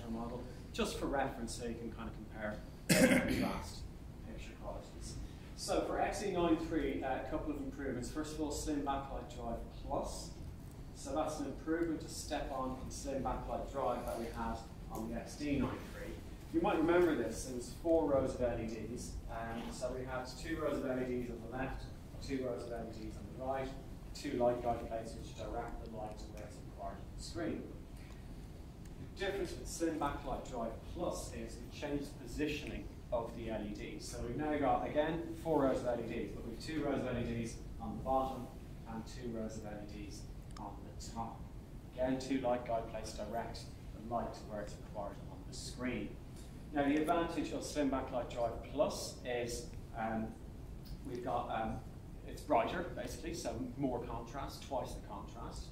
Spectrum model, just for reference so you can kind of compare contrast picture qualities. So for XE93, a couple of improvements. First of all, Slim Backlight Drive Plus. So that's an improvement, a step on from Slim Backlight Drive that we had on the XD93. You might remember this, it was 4 rows of LEDs. So we had 2 rows of LEDs on the left, 2 rows of LEDs on the right, 2 light guide plates which direct the light to where it's required on the screen. The difference with Slim Backlight Drive Plus is it changed the positioning of the LEDs. So we've now got, again, 4 rows of LEDs, but we've 2 rows of LEDs on the bottom and 2 rows of LEDs on the top. Again, 2 light guide plates direct the light to where it's required on the screen. Now the advantage of Slim Backlight Drive Plus is we've got, it's brighter basically, so more contrast, twice the contrast.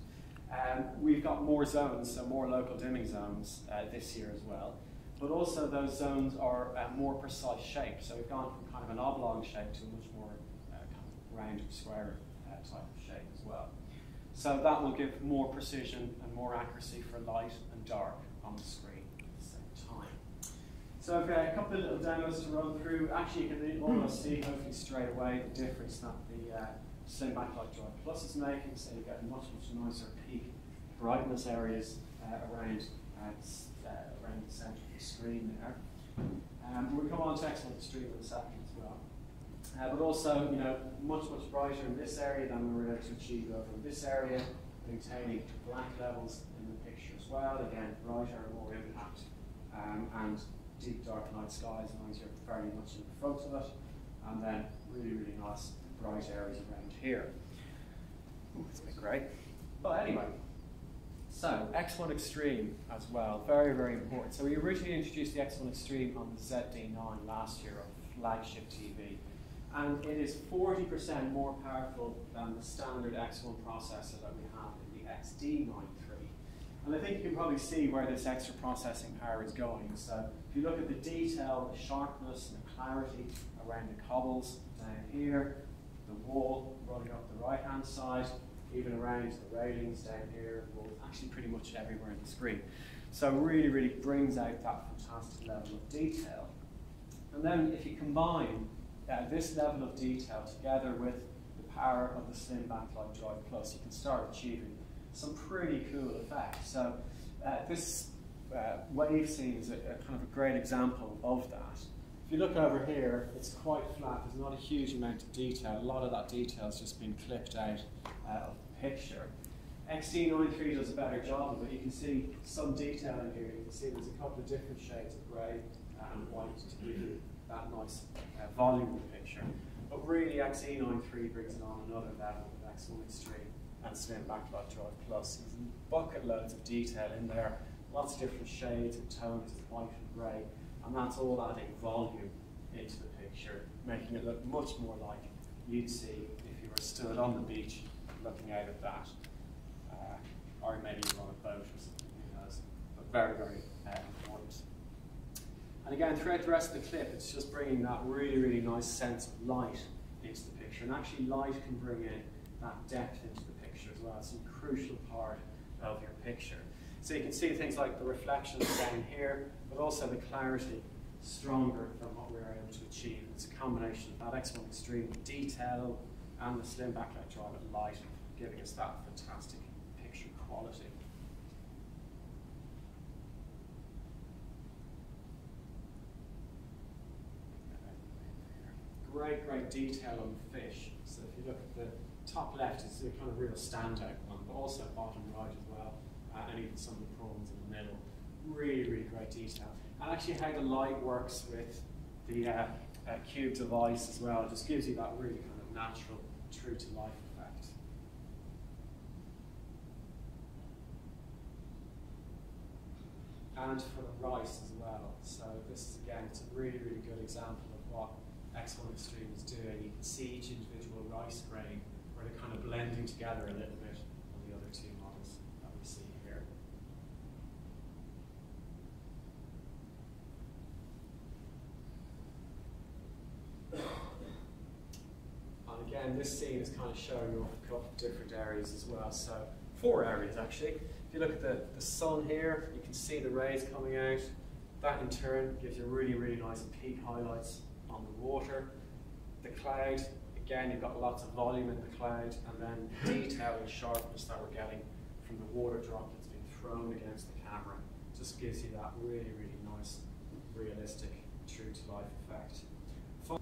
We've got more zones, so more local dimming zones this year as well. But also those zones are more precise shape. So we've gone from kind of an oblong shape to a much more kind of rounded, square type of shape as well. So that will give more precision and more accuracy for light and dark on the screen at the same time. So okay, a couple of little demos to run through. Actually, you can almost see, hopefully straight away, the difference that the Slim Backlight Drive Plus is making. So you get much nicer peak brightness areas around the centre of the screen there. We'll come on to Excellent Extreme in a second as well. But also, you know, much brighter in this area than we were able to achieve over in this area, maintaining black levels in the picture as well. Again, brighter and more impact, and deep dark night skies, as long as you're very much in the front of it, and then really nice bright areas around here. Ooh, it's a bit grey. But anyway, so X1 Extreme as well, very important. So we originally introduced the X1 Extreme on the ZD9 last year, our flagship TV. And it is 40% more powerful than the standard X1 processor that we have in the XD93. And I think you can probably see where this extra processing power is going. So if you look at the detail, the sharpness and the clarity around the cobbles down here, the wall running up the right-hand side, even around the railings down here, well, actually pretty much everywhere in the screen. So really brings out that fantastic level of detail. And then if you combine this level of detail together with the power of the Slim Backlight Drive Plus, you can start achieving some pretty cool effects. So this wave scene is a kind of a great example of that. If you look over here, it's quite flat. There's not a huge amount of detail. A lot of that detail has just been clipped out of the picture. XD93 does a better job of it. You can see some detail in here. You can see there's a couple of different shades of grey and white to give you that nice volume of the picture. But really, XE93 brings it on another level with X1 Extreme and Slim Backlight Drive Plus. There's bucket loads of detail in there, lots of different shades and tones of white and grey, and that's all adding volume into the picture, making it look much more like you'd see if you were stood on the beach looking out at that, or maybe you're on a boat or something, who knows. But very important. And again, throughout the rest of the clip, it's just bringing that really nice sense of light into the picture. And actually, light can bring in that depth into the picture as well. It's a crucial part of your picture. So you can see things like the reflections down here, but also the clarity stronger than what we were able to achieve. It's a combination of that X1 Extreme detail and the Slim Backlight Drive with light, giving us that fantastic picture quality. Great detail on the fish. So if you look at the top left, it's a kind of real standout one, but also bottom right as well, and even some of the prawns in the middle. Really great detail. And actually how the light works with the cube device as well, just gives you that really kind of natural, true to life effect. And for the rice as well. So this is, again, it's a really good example of what X1 Extreme is doing. You can see each individual rice grain where they're kind of blending together a little bit on the other two models that we see here. And again, this scene is kind of showing off a couple of different areas as well. So 4 areas actually. If If you look at the sun here, you can see the rays coming out. That in turn gives you really, really nice peak highlights on the water. The cloud, again, you've got lots of volume in the cloud, and then detail and sharpness that we're getting from the water droplets being thrown against the camera. Just gives you that really, really nice, realistic, true to life effect. From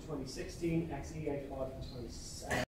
2016, XE85 from 2017.